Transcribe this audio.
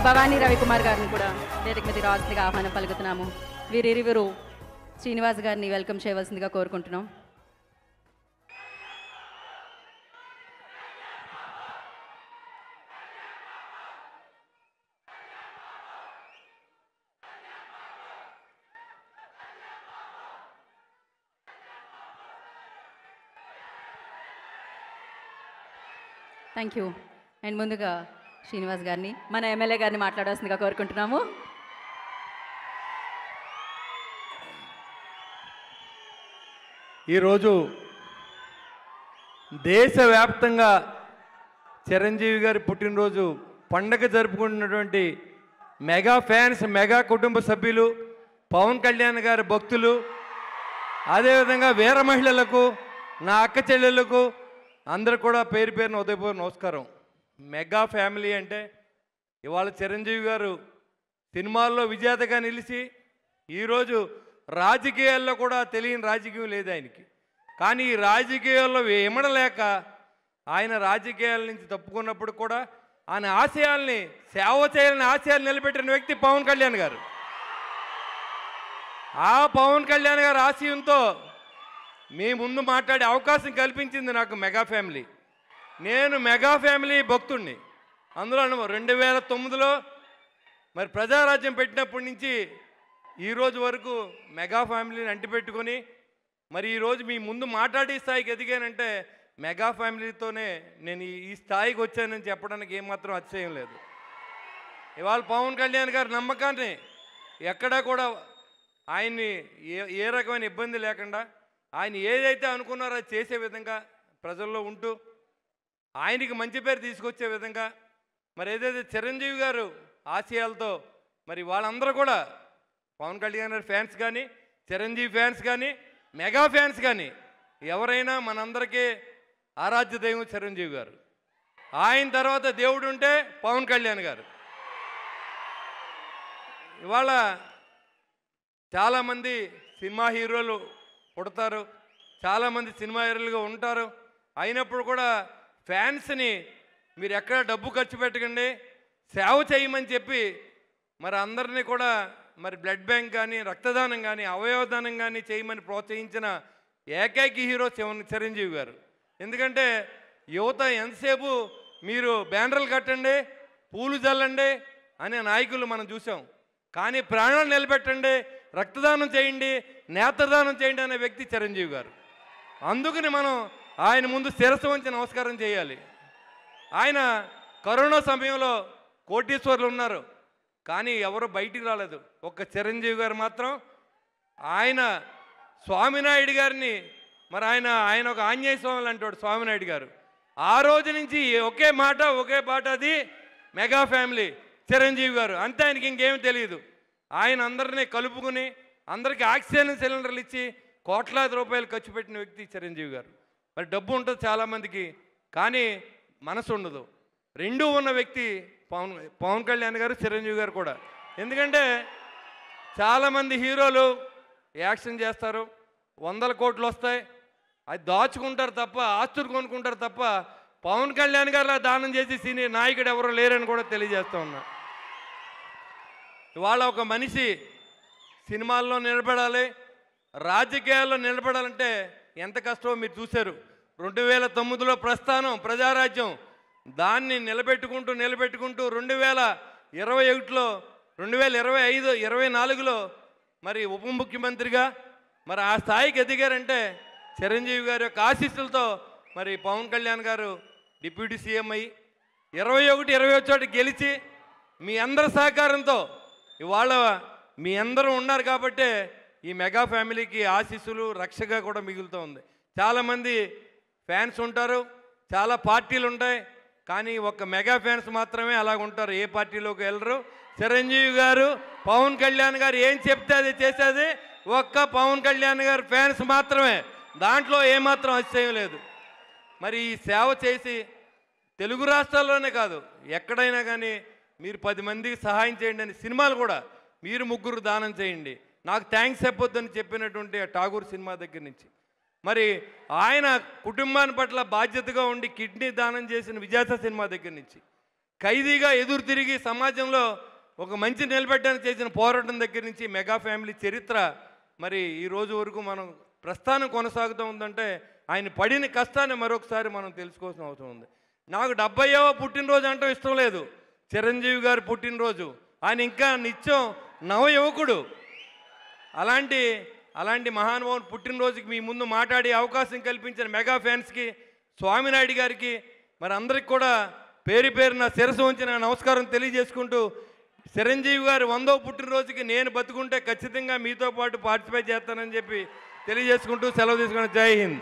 భవానీ రవికుమార్ గారిని కూడా వేదిక మీద రావాల్సిందిగా ఆహ్వానం పలుకుతున్నాము. వీరిరువురు శ్రీనివాస్ గారిని వెల్కమ్ చేయవలసిందిగా కోరుకుంటున్నాం. Thank you. అండ్ ముందుగా శ్రీనివాస్ గారిని మన ఎమ్మెల్యే గారిని మాట్లాడాల్సిందిగా కోరుకుంటున్నాము. ఈరోజు దేశవ్యాప్తంగా చిరంజీవి గారి పుట్టినరోజు పండగ జరుపుకుంటున్నటువంటి మెగా ఫ్యాన్స్, మెగా కుటుంబ సభ్యులు, పవన్ కళ్యాణ్ గారి భక్తులు, అదేవిధంగా వీర మహిళలకు, నా అక్క చెల్లెళ్ళకు అందరూ కూడా పేరు పేరున ఉదయపూర్వ నమస్కారం. మెగా ఫ్యామిలీ అంటే ఇవాళ చిరంజీవి గారు సినిమాల్లో విజేతగా నిలిచి ఈరోజు రాజకీయాల్లో కూడా తెలియని రాజకీయం లేదు ఆయనకి. కానీ ఈ రాజకీయాల్లో ఇమడలేక ఆయన రాజకీయాల నుంచి తప్పుకున్నప్పుడు కూడా ఆయన ఆశయాల్ని, సేవ చేయాలని ఆశయాలు నిలబెట్టిన వ్యక్తి పవన్ కళ్యాణ్ గారు. ఆ పవన్ కళ్యాణ్ గారి ఆశయంతో మీ ముందు మాట్లాడే అవకాశం కల్పించింది నాకు మెగా ఫ్యామిలీ. నేను మెగా ఫ్యామిలీ భక్తుడిని. అందులో 2009లో మరి ప్రజారాజ్యం పెట్టినప్పటి నుంచి ఈరోజు వరకు మెగా ఫ్యామిలీని అంటిపెట్టుకొని మరి ఈరోజు మీ ముందు మాట్లాడే స్థాయికి ఎదిగానంటే మెగా ఫ్యామిలీతోనే నేను ఈ స్థాయికి వచ్చానని చెప్పడానికి ఏమాత్రం అతిశయం లేదు. ఇవాళ పవన్ కళ్యాణ్ గారి నమ్మకాన్ని ఎక్కడా కూడా ఆయన్ని ఏ రకమైన ఇబ్బంది లేకుండా ఆయన ఏదైతే అనుకున్నారో అది చేసే విధంగా ప్రజల్లో ఉంటూ ఆయనకి మంచి పేరు తీసుకొచ్చే విధంగా మరి ఏదైతే చిరంజీవి గారు ఆశయాలతో మరి వాళ్ళందరూ కూడా పవన్ కళ్యాణ్ గారి ఫ్యాన్స్ కానీ, చిరంజీవి ఫ్యాన్స్ కానీ, మెగా ఫ్యాన్స్ కానీ ఎవరైనా మనందరికీ ఆరాధ్య దైవం చిరంజీవి గారు. ఆయన తర్వాత దేవుడు ఉంటే పవన్ కళ్యాణ్ గారు. ఇవాళ చాలామంది సినిమా హీరోలు పుడతారు, చాలామంది సినిమా హీరోలుగా ఉంటారు. అయినప్పుడు కూడా ఫ్యాన్స్ని మీరు ఎక్కడ డబ్బు ఖర్చు పెట్టకండి, సేవ చేయమని చెప్పి మరి అందరినీ కూడా మరి బ్లడ్ బ్యాంక్ కానీ, రక్తదానం కానీ, అవయవదానం కానీ చేయమని ప్రోత్సహించిన ఏకైక హీరో చిరంజీవి గారు. ఎందుకంటే యువత ఎంతసేపు మీరు బ్యానర్లు కట్టండి, పూలు చల్లండి అనే నాయకులు మనం చూసాం. కానీ ప్రాణాలు నిలబెట్టండి, రక్తదానం చేయండి, నేత్రదానం చేయండి అనే వ్యక్తి చిరంజీవి గారు. అందుకని మనం ఆయన ముందు శిరస్సు వంచి నమస్కారం చేయాలి. ఆయన కరోనా సమయంలో కోటీశ్వర్లు ఉన్నారు, కానీ ఎవరు బయటికి రాలేదు. ఒక్క చిరంజీవి గారు మాత్రం ఆయన స్వామినాయుడు గారిని మరి ఆయన ఒక ఆంజనేయ స్వామి అంటాడు స్వామినాయుడు గారు. ఆ రోజు నుంచి ఒకే మాట ఒకే పాట, అది మెగా ఫ్యామిలీ చిరంజీవి గారు. అంతే, ఆయనకి ఇంకేమీ తెలియదు. ఆయన అందరినీ కలుపుకుని అందరికీ ఆక్సిజన్ సిలిండర్లు ఇచ్చి కోట్లాది రూపాయలు ఖర్చు పెట్టిన వ్యక్తి చిరంజీవి గారు. మరి డబ్బు ఉంటుంది చాలామందికి, కానీ మనసు ఉండదు. రెండూ ఉన్న వ్యక్తి పవన్ కళ్యాణ్ గారు, చిరంజీవి గారు కూడా. ఎందుకంటే చాలామంది హీరోలు యాక్షన్ చేస్తారు, 100 కోట్లు వస్తాయి, అది దాచుకుంటారు తప్ప, ఆస్తులు కొనుక్కుంటారు తప్ప పవన్ కళ్యాణ్ గారిలా దానం చేసి సీనియర్ నాయకుడు ఎవరు లేరని కూడా తెలియజేస్తూ ఉన్నా. ఇవాళ ఒక మనిషి సినిమాల్లో నిలబడాలి, రాజకీయాల్లో నిలబడాలంటే ఎంత కష్టమో మీరు చూశారు. 2009లో ప్రస్థానం, ప్రజారాజ్యం, దాన్ని నిలబెట్టుకుంటూ 2021లో 2025, 24లో మరి ఉప ముఖ్యమంత్రిగా మరి ఆ స్థాయికి ఎదిగారంటే చిరంజీవి గారి యొక్క ఆశీస్సులతో మరి పవన్ కళ్యాణ్ గారు డిప్యూటీ సీఎం అయ్యి 21, 28 గెలిచి మీ అందరి సహకారంతో ఇవాళ మీ అందరూ ఉన్నారు కాబట్టే ఈ మెగా ఫ్యామిలీకి ఆశీస్సులు, రక్షగా కూడా మిగులుతూ ఉంది. చాలామంది ఫ్యాన్స్ ఉంటారు, చాలా పార్టీలు ఉంటాయి, కానీ ఒక్క మెగా ఫ్యాన్స్ మాత్రమే అలాగ ఉంటారు, ఏ పార్టీలోకి వెళ్ళరు. చిరంజీవి గారు, పవన్ కళ్యాణ్ గారు ఏం చెప్తే అది చేసేది ఒక్క పవన్ కళ్యాణ్ గారు ఫ్యాన్స్ మాత్రమే. దాంట్లో ఏమాత్రం అతిశయం లేదు. మరి ఈ సేవ చేసి తెలుగు రాష్ట్రాల్లోనే కాదు, ఎక్కడైనా కానీ మీరు 10 మందికి సహాయం చేయండి అని సినిమాలు కూడా మీరు 3 దానం చేయండి, నాకు థ్యాంక్స్ చెప్పొద్దని చెప్పినటువంటి ఠాగూర్ సినిమా దగ్గర నుంచి మరి ఆయన కుటుంబాన్ని పట్ల బాధ్యతగా ఉండి కిడ్నీ దానం చేసిన విజేత సినిమా దగ్గర నుంచి ఖైదీగా ఎదురు తిరిగి సమాజంలో ఒక మంచి నిలబెట్టడానికి చేసిన పోరాటం దగ్గర నుంచి మెగా ఫ్యామిలీ చరిత్ర మరి ఈ రోజు వరకు మనం ప్రస్థానం కొనసాగుతూ ఉందంటే ఆయన పడిన కష్టాన్ని మరొకసారి మనం తెలుసుకోవాల్సిన అవసరం ఉంది. నాకు 70వ పుట్టినరోజు అంటూ ఇష్టం లేదు. చిరంజీవి గారి పుట్టినరోజు, ఆయన ఇంకా నిత్యం నవ యువకుడు. అలాంటి మహానుభావుని పుట్టినరోజుకి మీ ముందు మాట్లాడే అవకాశం కల్పించిన మెగా ఫ్యాన్స్కి, స్వామినాయుడు గారికి, మరి అందరికి కూడా పేరు పేరున శిరస్సు ఉంచి నా నమస్కారం తెలియజేసుకుంటూ, చిరంజీవి గారి 100వ పుట్టినరోజుకి నేను బతుకుంటే ఖచ్చితంగా మీతో పాటు పార్టిసిపేట్ చేస్తానని చెప్పి తెలియజేసుకుంటూ సెలవు తీసుకుని జై హింద్.